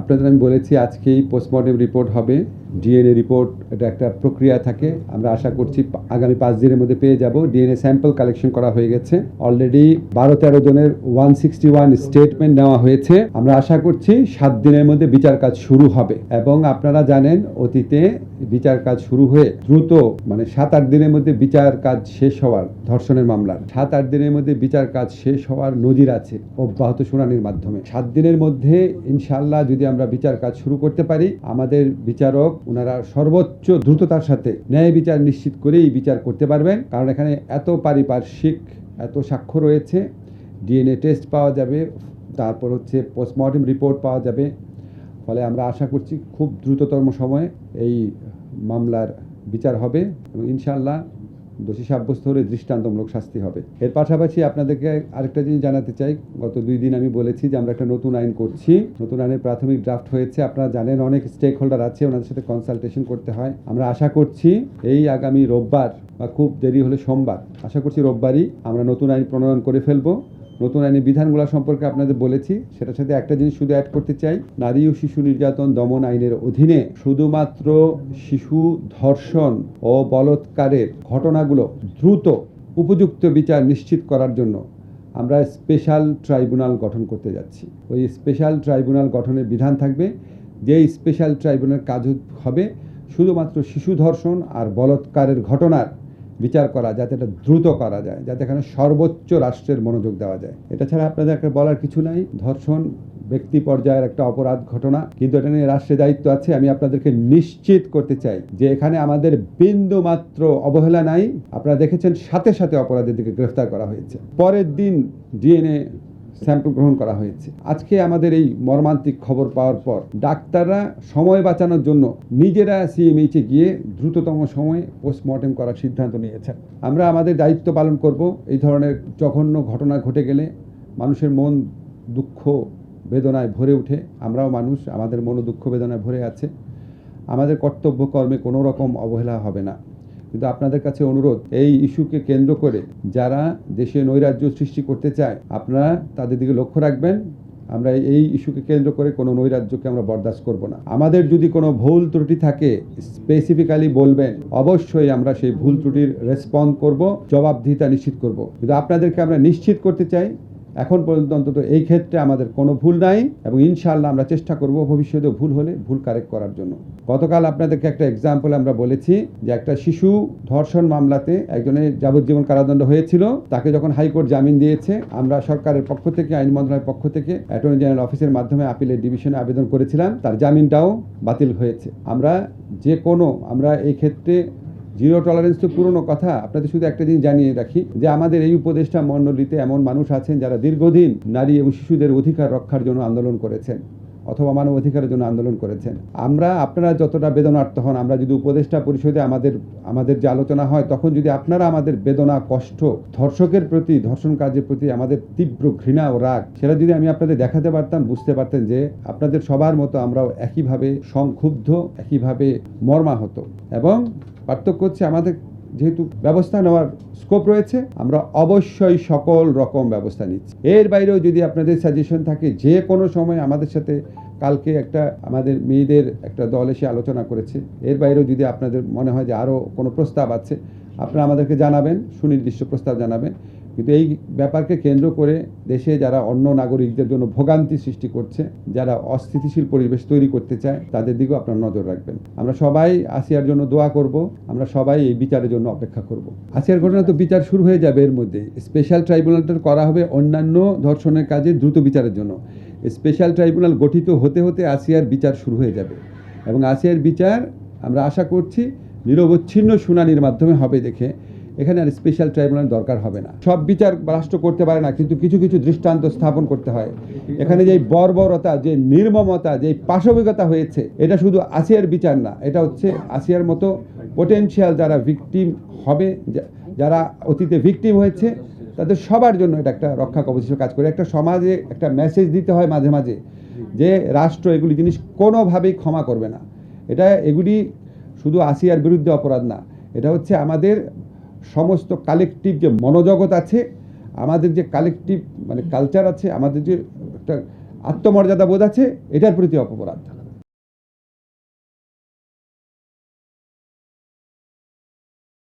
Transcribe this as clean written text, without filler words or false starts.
আপনাদের আমি বলেছি আজকেই পোস্টমর্টেম রিপোর্ট হবে, ডিএনএ রিপোর্ট, এটা একটা প্রক্রিয়া থাকে। আমরা আশা করছি আগামী 5 দিনের মধ্যে পেয়ে যাব। ডিএনএ স্যাম্পল কালেকশন করা হয়ে গেছে, অলরেডি 12-13 জনের 161 স্টেটমেন্ট নেওয়া হয়েছে। আমরা আশা করছি 7 দিনের মধ্যে বিচার কাজ শুরু হবে। এবং আপনারা জানেন অতীতে বিচার কাজ শুরু হয়ে দ্রুত 7-8 দিনের মধ্যে বিচার কাজ শেষ হওয়ার, ধর্ষণের মামলার 7-8 দিনের মধ্যে বিচার কাজ শেষ হওয়ার নজির আছে অব্যাহত শুনানির মাধ্যমে। 7 দিনের মধ্যে ইনশাআল্লাহ যদি আমরা বিচার কাজ শুরু করতে পারি, আমাদের বিচারক ওনারা সর্বোচ্চ দ্রুততার সাথে ন্যায় বিচার নিশ্চিত করেই বিচার করতে পারবেন। কারণ এখানে এত পারিপার্শ্বিক, এত সাক্ষ্য রয়েছে, ডিএনএ টেস্ট পাওয়া যাবে, তারপর পোস্টমর্টেম রিপোর্ট পাওয়া যাবে। ফলে আমরা আশা করছি খুব দ্রুততম সময়ে এই মামলার বিচার হবে এবং ইনশাআল্লাহ দোষী সাব্যস্ত হলে দৃষ্টান্তমূলক শাস্তি হবে। এর পাশাপাশি আপনাদেরকে আরেকটা জিনিস জানাতে চাই, গত 2 দিন আমি বলেছি যে আমরা একটা নতুন আইন করছি। নতুন আইনের প্রাথমিক ড্রাফট হয়েছে। আপনারা জানেন অনেক স্টেক হোল্ডার আছে, ওনাদের সাথে কনসালটেশন করতে হয়। আমরা আশা করছি এই আগামী রোববার বা খুব দেরি হলে সোমবার, আশা করছি রোববারই আমরা নতুন আইন প্রণয়ন করে ফেলবো। নতুন আইনের বিধানগুলো সম্পর্কে আপনাদের বলেছি, সেটার সাথে একটা জিনিস শুধু অ্যাড করতে চাই। নারী ও শিশু নির্যাতন দমন আইনের অধীনে শুধুমাত্র শিশু ধর্ষণ ও বলাৎকারের ঘটনাগুলো দ্রুত উপযুক্ত বিচার নিশ্চিত করার জন্য আমরা স্পেশাল ট্রাইব্যুনাল গঠন করতে যাচ্ছি। ওই স্পেশাল ট্রাইব্যুনাল গঠনের বিধান থাকবে, যেই স্পেশাল ট্রাইব্যুনাল কাজ হবে শুধুমাত্র শিশু ধর্ষণ আর বলাৎকারের ঘটনার বিচার করা, যাতে এটা দ্রুত করা যায়, যাতে এখানে সর্বোচ্চ রাষ্ট্রের মনোযোগ দেওয়া যায়। এটা ছাড়া আপনাদের একটা বলার কিছু নাই। ধর্ষণ ব্যক্তি পর্যায়ের একটা অপরাধ ঘটনা, কিন্তু এটা নিয়ে রাষ্ট্রের দায়িত্ব আছে। আমি আপনাদেরকে নিশ্চিত করতে চাই যে এখানে আমাদের বিন্দু মাত্র অবহেলা নাই। আপনারা দেখেছেন সাথে সাথে অপরাধীদেরকে গ্রেফতার করা হয়েছে, পরের দিন ডিএনএ স্যাম্পল গ্রহণ করা হয়েছে। আজকে আমাদের এই মর্মান্তিক খবর পাওয়ার পর ডাক্তাররা সময় বাঁচানোর জন্য নিজেরা সিএমএইচে গিয়ে দ্রুততম সময়ে পোস্টমর্টেম করার সিদ্ধান্ত নিয়েছেন। আমরা আমাদের দায়িত্ব পালন করব। এই ধরনের জঘন্য ঘটনা ঘটে গেলে মানুষের মন দুঃখ বেদনায় ভরে ওঠে। আমরাও মানুষ, আমাদের মনও দুঃখ বেদনায় ভরে আছে। আমাদের কর্তব্য কর্মে কোনো রকম অবহেলা হবে না। কিন্তু আপনাদের কাছে অনুরোধ, এই ইস্যুকে কেন্দ্র করে যারা দেশে নৈরাজ্য সৃষ্টি করতে চায়, আপনারা তাদের দিকে লক্ষ্য রাখবেন। আমরা এই ইস্যুকে কেন্দ্র করে কোনো নৈরাজ্যকে আমরা বরদাস্ত করব না। আমাদের যদি কোনো ভুল ত্রুটি থাকে স্পেসিফিক্যালি বলবেন, অবশ্যই আমরা সেই ভুল ত্রুটির রেসপন্ড করব, জবাবদিহিতা নিশ্চিত করব। কিন্তু আপনাদেরকে আমরা নিশ্চিত করতে চাই এখন পর্যন্ত অন্তত এই ক্ষেত্রে আমাদের কোনো ভুল নাই এবং ইনশাআল্লাহ আমরা চেষ্টা করব ভবিষ্যতে ভুল হলে ভুল কারেক্ট করার জন্য। গতকাল আপনাদেরকে একটা এক্সাম্পল আমরা বলেছি যে একটা শিশু ধর্ষণ মামলাতে একজনের যাবজ্জীবন কারাদণ্ড হয়েছিল, তাকে যখন হাইকোর্ট জামিন দিয়েছে, আমরা সরকারের পক্ষ থেকে, আইন মন্ত্রণালয়ের পক্ষ থেকে অ্যাটর্নি জেনারেল অফিসের মাধ্যমে আপিলের ডিভিশনে আবেদন করেছিলাম, তার জামিনটাও বাতিল হয়েছে। আমরা এই ক্ষেত্রে জিরো টলারেন্স তো পুরনো কথা। আপনাদের শুধু একটা জিনিস জানিয়ে রাখি যে আমাদের এই উপদেষ্টা মণ্ডলীতে এমন মানুষ আছেন যারা দীর্ঘদিন নারী এবং শিশুদের অধিকার রক্ষার জন্য আন্দোলন করেছেন অথবা মানব অধিকারের জন্য আন্দোলন করেছেন। আপনারা যতটা বেদনার্ত হন, আমরা যদি উপদেষ্টা পরিষদে আমাদের যে আলোচনা হয়, তখন যদি আপনারা আমাদের বেদনা, কষ্ট, ধর্ষকের প্রতি, ধর্ষণ কাজের প্রতি আমাদের তীব্র ঘৃণা ও রাগ, সেটা যদি আমি আপনাদের দেখাতে পারতাম, বুঝতে পারতেন যে আপনাদের সবার মতো আমরাও একইভাবে সংক্ষুব্ধ, একইভাবে মর্মাহত। এবং পার্থক্য হচ্ছে আমাদের যেহেতু ব্যবস্থা নেওয়ার স্কোপ রয়েছে, আমরা অবশ্যই সকল রকম ব্যবস্থা নিচ্ছি। এর বাইরেও যদি আপনাদের সাজেশন থাকে, যে কোনো সময় আমাদের সাথে, কালকে আমাদের মেয়েদের একটা দল এসে আলোচনা করেছে, এর বাইরেও যদি আপনাদের মনে হয় যে আরও কোনো প্রস্তাব আছে, আপনারা আমাদেরকে জানাবেন, সুনির্দিষ্ট প্রস্তাব জানাবেন। কিন্তু এই ব্যাপারকে কেন্দ্র করে দেশে যারা অন্য নাগরিকদের জন্য ভোগান্তি সৃষ্টি করছে, যারা অস্থিতিশীল পরিবেশ তৈরি করতে চায়, তাদের দিকেও আপনারা নজর রাখবেন। আমরা সবাই আসিয়ার জন্য দোয়া করব, আমরা সবাই এই বিচারের জন্য অপেক্ষা করব। আসিয়ার ঘটনা তো বিচার শুরু হয়ে যাবে, এর মধ্যে স্পেশাল ট্রাইব্যুনালটা করা হবে অন্যান্য ধর্ষণের কাজে দ্রুত বিচারের জন্য। স্পেশাল ট্রাইব্যুনাল গঠিত হতে হতে আসিয়ার বিচার শুরু হয়ে যাবে এবং আসিয়ার বিচার আমরা আশা করছি নিরবচ্ছিন্ন শুনানির মাধ্যমে হবে। দেখে এখানে আর স্পেশাল ট্রাইব্যুনাল দরকার হবে না। সব বিচার রাষ্ট্র করতে পারে না, কিন্তু কিছু কিছু দৃষ্টান্ত স্থাপন করতে হয়। এখানে যে বর্বরতা, যে নির্মমতা, যে পাশবিকতা হয়েছে, এটা শুধু আসিয়ার বিচার না, এটা হচ্ছে আসিয়ার মতো পোটেনশিয়াল যারা ভিকটিম হবে, যারা অতীতে ভিকটিম হয়েছে, তাদের সবার জন্য এটা একটা রক্ষা কবচ হিসেবে কাজ করে। একটা সমাজে একটা মেসেজ দিতে হয় মাঝে মাঝে যে রাষ্ট্র এগুলি জিনিস কোনোভাবেই ক্ষমা করবে না। এগুলি শুধু আসিয়ার বিরুদ্ধে অপরাধ না, এটা হচ্ছে আমাদের সমস্ত কালেকটিভ যে মনোজগৎ আছে, আমাদের যে কালেকটিভ কালচার আছে, আমাদের যে একটা আত্মমর্যাদা বোধ আছে, এটার প্রতি অপরাধ।